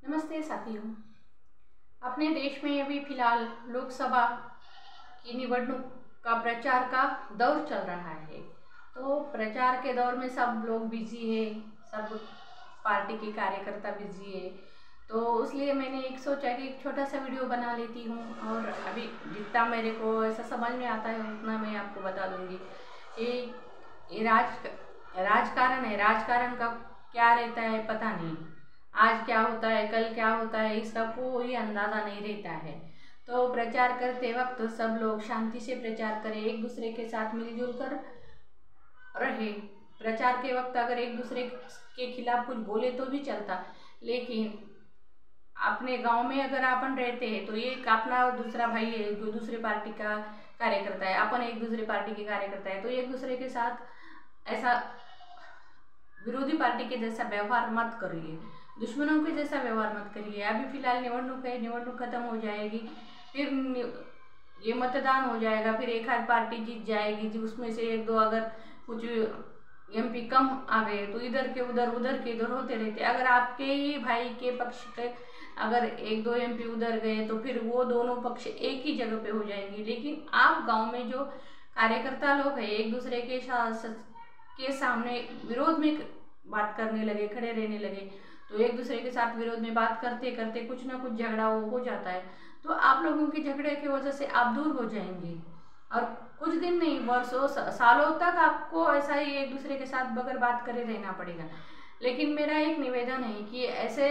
नमस्ते साथियों। अपने देश में अभी फिलहाल लोकसभा की निवडणूक का प्रचार का दौर चल रहा है। तो प्रचार के दौर में सब लोग बिजी है, सब पार्टी के कार्यकर्ता बिजी है। तो इसलिए मैंने एक सोचा कि एक छोटा सा वीडियो बना लेती हूँ और अभी जितना मेरे को ऐसा समझ में आता है उतना मैं आपको बता दूँगी कि ये राजकारण है। राजकारण का क्या रहता है पता नहीं, आज क्या होता है कल क्या होता है इसका कोई अंदाज़ा नहीं रहता है। तो प्रचार करते वक्त सब लोग शांति से प्रचार करें, एक दूसरे के साथ मिलजुल कर रहे। प्रचार के वक्त अगर एक दूसरे के खिलाफ कुछ बोले तो भी चलता, लेकिन अपने गांव में अगर अपन रहते हैं तो ये अपना दूसरा भाई है जो दूसरे पार्टी का कार्यकर्ता है, अपन एक दूसरे पार्टी के कार्यकर्ता है, तो एक दूसरे के साथ ऐसा विरोधी पार्टी के जैसा व्यवहार मत करिए, दुश्मनों के जैसा व्यवहार मत करिए। अभी फिलहाल निवडणूक है, निवडणूक खत्म हो जाएगी, फिर ये मतदान हो जाएगा, फिर एक आध पार्टी जीत जाएगी, जो उसमें से एक दो अगर कुछ एमपी कम आ गए तो इधर के उधर होते रहते। अगर आपके ही भाई के पक्ष के अगर एक दो एमपी उधर गए तो फिर वो दोनों पक्ष एक ही जगह पे हो जाएंगे। लेकिन आप गांव में जो कार्यकर्ता लोग हैं एक दूसरे के सामने विरोध में बात करने लगे, खड़े रहने लगे, तो एक दूसरे के साथ विरोध में बात करते करते कुछ ना कुछ झगड़ा हो जाता है। तो आप लोगों के झगड़े की वजह से आप दूर हो जाएंगे और कुछ दिन नहीं वर्षों सालों तक आपको ऐसा ही एक दूसरे के साथ बगैर बात करे रहना पड़ेगा। लेकिन मेरा एक निवेदन है कि ऐसे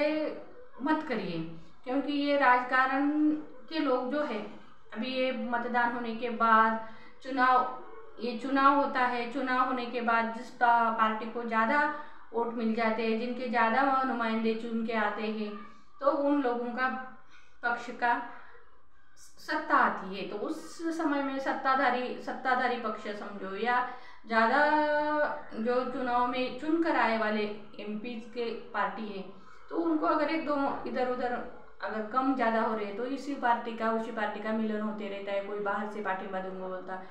मत करिए, क्योंकि ये राजकारण के लोग जो है अभी ये मतदान होने के बाद चुनाव होता है। चुनाव होने के बाद जिस पार्टी को ज़्यादा वोट मिल जाते हैं, जिनके ज़्यादा नुमाइंदे चुन के आते हैं, तो उन लोगों का पक्ष का सत्ता आती है। तो उस समय में सत्ताधारी पक्ष समझो या ज़्यादा जो चुनाव में चुन कर आए वाले एमपी के पार्टी है, तो उनको अगर एक दो इधर उधर अगर कम ज़्यादा हो रहे तो उसी पार्टी का मिलन होते रहता है। कोई बाहर से पार्टी दूंगा बोलता,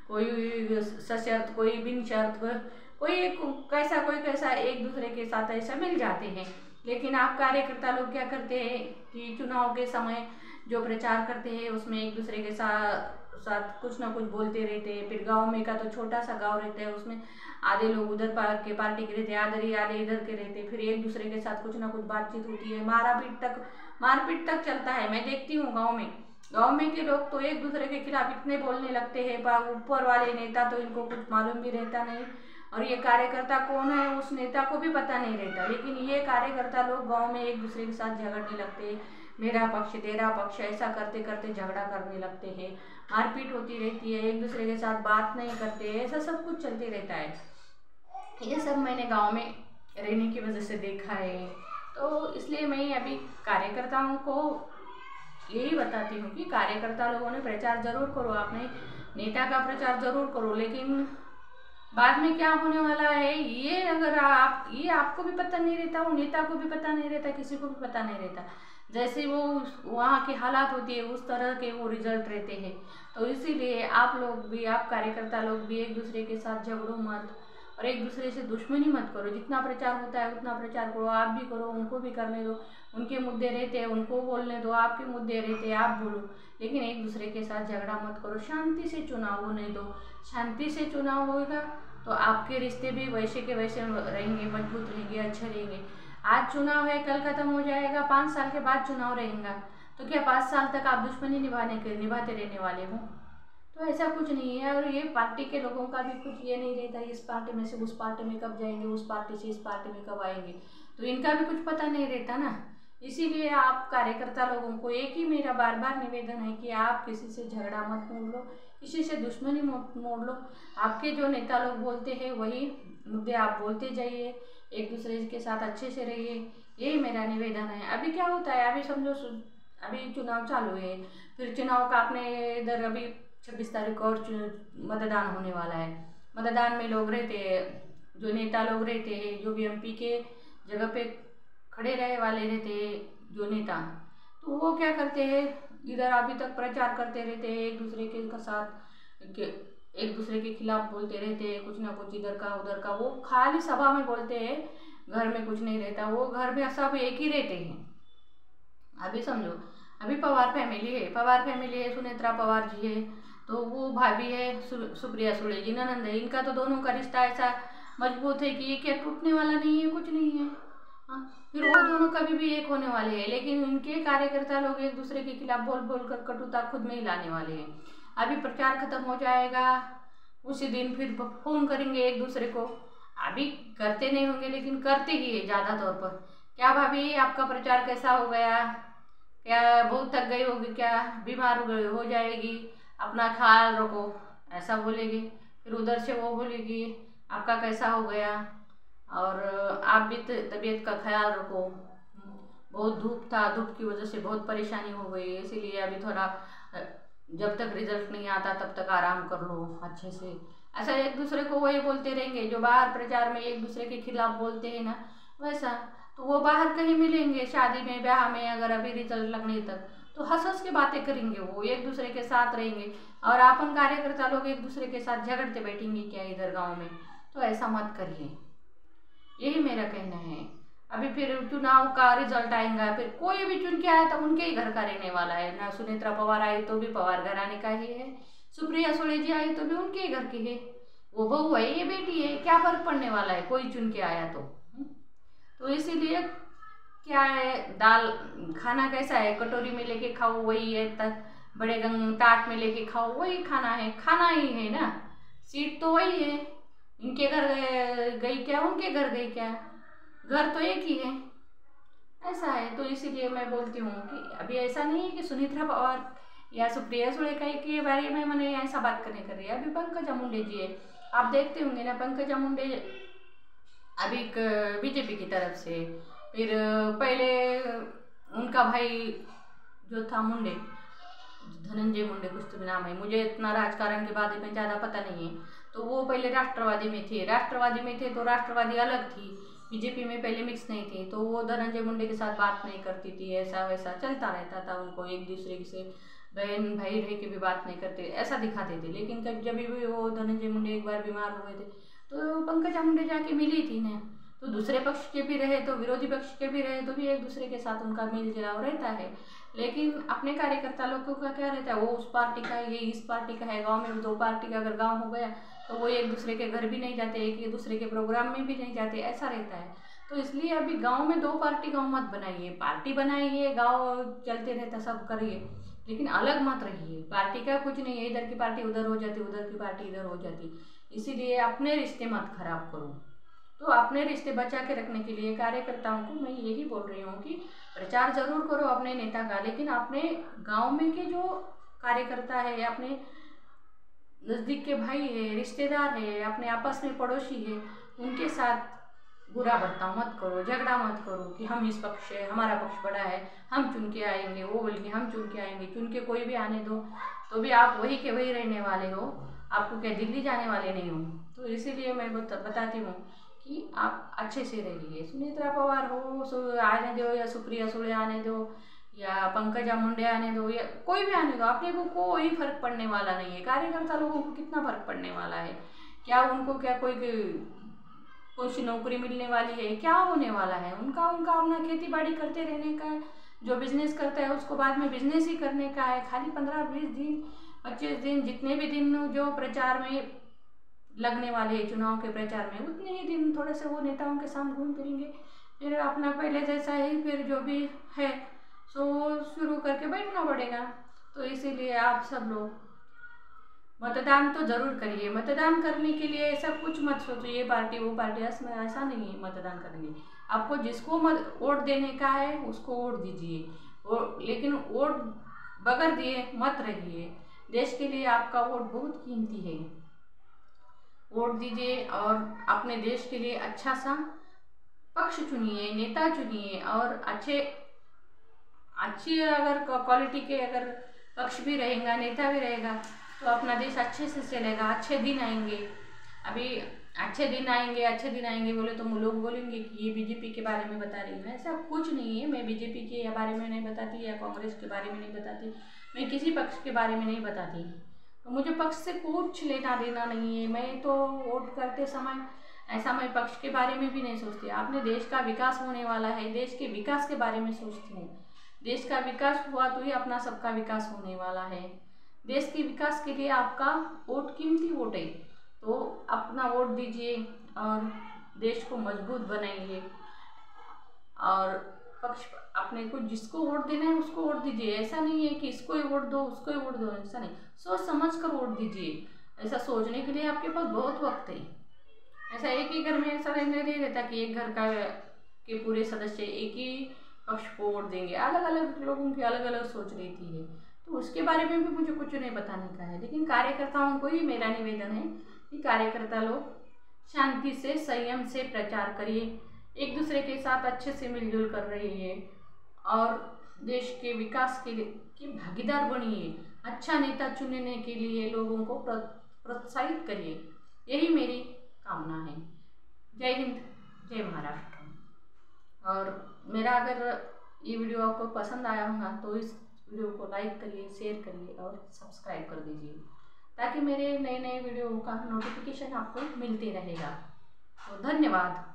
कोई सशर्त, कोई बिन शर्त, कोई कैसा एक दूसरे के साथ ऐसा मिल जाते हैं। लेकिन आप कार्यकर्ता लोग क्या करते हैं कि चुनाव के समय जो प्रचार करते हैं उसमें एक दूसरे के साथ कुछ ना कुछ बोलते रहते हैं। फिर गांव में का तो छोटा सा गांव रहता है, उसमें आधे लोग उधर के पार्टी के रहते हैं, आधे इधर के रहते हैं। फिर एक दूसरे के साथ कुछ ना कुछ बातचीत होती है, मारपीट तक चलता है। मैं देखती हूँ गांव में के लोग तो एक दूसरे के खिलाफ इतने बोलने लगते हैं, पर ऊपर वाले नेता तो इनको कुछ मालूम भी रहता नहीं और ये कार्यकर्ता कौन है उस नेता को भी पता नहीं रहता। लेकिन ये कार्यकर्ता लोग गांव में एक दूसरे के साथ झगड़ने लगते हैं, मेरा पक्ष तेरा पक्ष, ऐसा करते करते झगड़ा करने लगते हैं, मारपीट होती रहती है, एक दूसरे के साथ बात नहीं करते, ऐसा सब कुछ चलते रहता है। ये सब मैंने गांव में रहने की वजह से देखा है। तो इसलिए मैं अभी कार्यकर्ताओं को यही बताती हूँ कि कार्यकर्ता लोगों ने प्रचार जरूर करो, आपने नेता का प्रचार जरूर करो, लेकिन बाद में क्या होने वाला है ये अगर ये आपको भी पता नहीं रहता, वो नेता को भी पता नहीं रहता, किसी को भी पता नहीं रहता। जैसे वो वहाँ के हालात होती है उस तरह के वो रिजल्ट रहते हैं। तो इसीलिए आप लोग भी, आप कार्यकर्ता लोग भी एक दूसरे के साथ झगड़ो मत और एक दूसरे से दुश्मनी मत करो। जितना प्रचार होता है उतना प्रचार करो, आप भी करो, उनको भी करने दो। उनके मुद्दे रहते हैं उनको बोलने दो, आपके मुद्दे रहते हैं आप बोलो, लेकिन एक दूसरे के साथ झगड़ा मत करो। शांति से चुनाव होने दो, शांति से चुनाव होगा तो आपके रिश्ते भी वैसे के वैसे रहेंगे, मजबूत रहेंगे, अच्छे रहेंगे। आज चुनाव है, कल खत्म हो जाएगा, 5 साल के बाद चुनाव रहेगा, तो क्या 5 साल तक आप दुश्मनी निभाते रहने वाले हो? तो ऐसा कुछ नहीं है। और ये पार्टी के लोगों का भी कुछ ये नहीं रहता इस पार्टी में से उस पार्टी में कब जाएंगे, उस पार्टी से इस पार्टी में कब आएंगे, तो इनका भी कुछ पता नहीं रहता ना। इसीलिए आप कार्यकर्ता लोगों को एक ही मेरा बार बार निवेदन है कि आप किसी से झगड़ा मत मोड़ लो, किसी से दुश्मनी मत मोड़ लो। आपके जो नेता लोग बोलते हैं वही मुद्दे आप बोलते जाइए, एक दूसरे के साथ अच्छे से रहिए, यही मेरा निवेदन है। अभी क्या होता है, अभी समझो अभी चुनाव चालू है, फिर चुनाव का अपने इधर अभी 26 तारीख को और मतदान होने वाला है। मतदान में लोग रहते हैं, जो नेता लोग रहते हैं, जो भी एमपी के जगह पे खड़े रहे वाले रहते हैं जो नेता, तो वो क्या करते हैं, इधर अभी तक प्रचार करते रहते हैं, एक दूसरे के साथ एक दूसरे के खिलाफ बोलते रहते हैं, कुछ ना कुछ इधर का उधर का। वो खाली सभा में बोलते हैं, घर में कुछ नहीं रहता, वो घर में सब एक ही रहते हैं। अभी समझो, अभी पवार फैमिली है, पवार फैमिली है, सुनेत्रा पवार जी है, तो वो भाभी है सुप्रिया सुले जी ननंद है, इनका तो दोनों का रिश्ता ऐसा मजबूत है कि ये क्या टूटने वाला नहीं है, कुछ नहीं है। हाँ, फिर वो दोनों कभी भी एक होने वाले हैं, लेकिन उनके कार्यकर्ता लोग एक दूसरे के खिलाफ बोल बोल कर कटुता खुद में ही लाने वाले हैं। अभी प्रचार खत्म हो जाएगा, उसी दिन फिर फोन करेंगे एक दूसरे को। अभी करते नहीं होंगे लेकिन करते ही है ज़्यादा तौर पर। क्या भाभी आपका प्रचार कैसा हो गया, क्या बहुत थक गई होगी, क्या बीमार हो जाएगी, अपना ख्याल रखो, ऐसा बोलेगी। फिर उधर से वो बोलेगी आपका कैसा हो गया, और आप भी तबीयत का ख्याल रखो, बहुत धूप था, धूप की वजह से बहुत परेशानी हो गई, इसीलिए अभी थोड़ा जब तक रिजल्ट नहीं आता तब तक आराम कर लो अच्छे से। ऐसा एक दूसरे को वही बोलते रहेंगे जो बाहर प्रचार में एक दूसरे के खिलाफ बोलते हैं ना, वैसा। तो वो बाहर कहीं मिलेंगे शादी में ब्याह में, अगर अभी रिजल्ट लगने तक, तो हंस हंस के बातें करेंगे, वो एक दूसरे के साथ रहेंगे। और अपन कार्यकर्ता लोग एक दूसरे के साथ झगड़ते बैठेंगे क्या इधर गाँव में, तो ऐसा मत करिए, यही मेरा कहना है। अभी फिर चुनाव का रिजल्ट आएगा, फिर कोई भी चुन के आया तो उनके ही घर का रहने वाला है ना। सुनेत्रा पवार आई तो भी पवार घराने का ही है, सुप्रिया सुले जी आई तो भी उनके ही घर की है, वो बहू है ये बेटी है, क्या फर्क पड़ने वाला है कोई चुन के आया तो इसीलिए क्या है, दाल खाना कैसा है, कटोरी में लेके खाओ वही है, बड़े ताट में लेके खाओ वही खाना है, खाना ही है ना, सीट तो वही है। इनके घर गई क्या, उनके घर गई क्या, घर तो एक ही है, ऐसा है। तो इसीलिए मैं बोलती हूँ कि अभी ऐसा नहीं है कि सुनेत्रा पवार या सुप्रिया सुले के बारे में मैंने ऐसा बात करने कर रही है। अभी पंकजा मुंडे जी है, आप देखते होंगे ना, पंकजा मुंडे अभी बीजेपी की तरफ से, फिर पहले उनका भाई जो था मुंडे, धनंजय मुंडे कुछ तो नाम है, मुझे इतना राजकारण के बारे में ज़्यादा पता नहीं है, तो वो पहले राष्ट्रवादी में थे, तो राष्ट्रवादी अलग थी, बीजेपी में पहले मिक्स नहीं थी, तो वो धनंजय मुंडे के साथ बात नहीं करती थी, ऐसा वैसा चलता रहता था, उनको एक दूसरे से बहन भाई रह के भी बात नहीं करते ऐसा दिखाते थे। लेकिन जब भी वो धनंजय मुंडे एक बार बीमार हो गए थे तो पंकजा मुंडे जाके मिली थी ना, तो दूसरे पक्ष के भी रहे तो विरोधी पक्ष के भी रहे तो भी एक दूसरे के साथ उनका मेल जुलाव रहता है। लेकिन अपने कार्यकर्ता लोगों का क्या रहता है, वो उस पार्टी का है, ये इस पार्टी का है, गांव में दो पार्टी का अगर गांव हो गया तो वो एक दूसरे के घर भी नहीं जाते, एक दूसरे के प्रोग्राम में भी नहीं जाते, ऐसा रहता है। तो इसलिए अभी गांव में दो पार्टी गांव मत बनाइए, पार्टी बनाइए, गांव चलते रहता सब करिए, लेकिन अलग मत रहिए। पार्टी का कुछ नहीं है, इधर की पार्टी उधर हो जाती, उधर की पार्टी इधर हो जाती, इसीलिए अपने रिश्ते मत खराब करो। तो अपने रिश्ते बचा के रखने के लिए कार्यकर्ताओं को मैं यही बोल रही हूँ कि प्रचार जरूर करो अपने नेता का, लेकिन अपने गांव में के जो कार्यकर्ता है, अपने नज़दीक के भाई है, रिश्तेदार है, अपने आपस में पड़ोसी है, उनके साथ बुरा बर्ताव मत करो, झगड़ा मत करो कि हम इस पक्ष है, हमारा पक्ष बड़ा है, हम चुन के आएंगे, वो बोलेंगे हम चुन के आएंगे। चुन के कोई भी आने दो तो भी आप वही के वही रहने वाले हो, आपको क्या दिल्ली जाने वाले नहीं हो। तो इसीलिए मैं बताती हूँ कि आप अच्छे से रहिए, सुनेत्रा पवार हो आने दो या सुप्रिया सुले आने दो या पंकजा मुंडे आने दो या कोई भी आने दो, अपने को कोई फर्क पड़ने वाला नहीं है। कार्यकर्ता लोगों को कितना फर्क पड़ने वाला है, क्या उनको क्या कोई सी नौकरी मिलने वाली है, क्या होने वाला है उनका अपना खेती बाड़ी करते रहने का है, जो बिजनेस करता है उसको बाद में बिजनेस ही करने का है। खाली 15-20 दिन 25 दिन जितने भी दिन जो प्रचार में लगने वाले हैं, चुनाव के प्रचार में, उतने ही दिन थोड़े से वो नेताओं के साथ घूम फिरेंगे, फिर अपना पहले जैसा ही फिर जो भी है सो शुरू करके बैठना पड़ेगा। तो इसीलिए आप सब लोग मतदान तो जरूर करिए। मतदान करने के लिए ऐसा कुछ मत सोचो ये पार्टी वो पार्टी, ऐसा नहीं है। मतदान करेंगे आपको जिसको वोट देने का है उसको वोट दीजिए, लेकिन वोट बगैर दिए मत रहिए। देश के लिए आपका वोट बहुत कीमती है, वोट दीजिए और अपने देश के लिए अच्छा सा पक्ष चुनिए, नेता चुनिए, और अच्छी अगर क्वालिटी के अगर पक्ष भी रहेगा, नेता भी रहेगा तो अपना देश अच्छे से चलेगा। अच्छे दिन आएंगे, अभी अच्छे दिन आएंगे बोले तो लोग बोलेंगे कि ये बीजेपी के बारे में बता रही है। ऐसा कुछ नहीं है, मैं बीजेपी के बारे में नहीं बताती या कांग्रेस के बारे में नहीं बताती, मैं किसी पक्ष के बारे में नहीं बताती, तो मुझे पक्ष से कुछ लेना देना नहीं है। मैं तो वोट करते समय ऐसा मैं पक्ष के बारे में भी नहीं सोचती, अपने देश का विकास होने वाला है, देश के विकास के बारे में सोचती हूँ। देश का विकास हुआ तो ही अपना सबका विकास होने वाला है। देश के विकास के लिए आपका वोट कीमती वोट है, तो अपना वोट दीजिए और देश को मजबूत बनाइए। और पक्ष अपने को जिसको वोट देना है उसको वोट दीजिए। ऐसा नहीं है कि इसको ही वोट दो उसको ही वोट दो, ऐसा नहीं, सोच समझ कर वोट दीजिए। ऐसा सोचने के लिए आपके पास बहुत वक्त है। ऐसा एक ही घर में ऐसा रहने नहीं रहता कि एक घर का के पूरे सदस्य एक ही पक्ष को वोट देंगे। अलग अलग लोगों की अलग अलग सोच रहती है, तो उसके बारे में भी मुझे कुछ नहीं बताने का है। लेकिन कार्यकर्ताओं को ही मेरा निवेदन है कि कार्यकर्ता लोग शांति से संयम से प्रचार करिए, एक दूसरे के साथ अच्छे से मिलजुल कर रहिए और देश के विकास के की भागीदार बनिए। अच्छा नेता चुनने के लिए लोगों को प्रोत्साहित करिए, यही मेरी कामना है। जय हिंद, जय महाराष्ट्र। और मेरा अगर ये वीडियो आपको पसंद आया होगा तो इस वीडियो को लाइक करिए, शेयर करिए और सब्सक्राइब कर दीजिए, ताकि मेरे नए नए वीडियो का नोटिफिकेशन आपको मिलते रहेगा। तो धन्यवाद।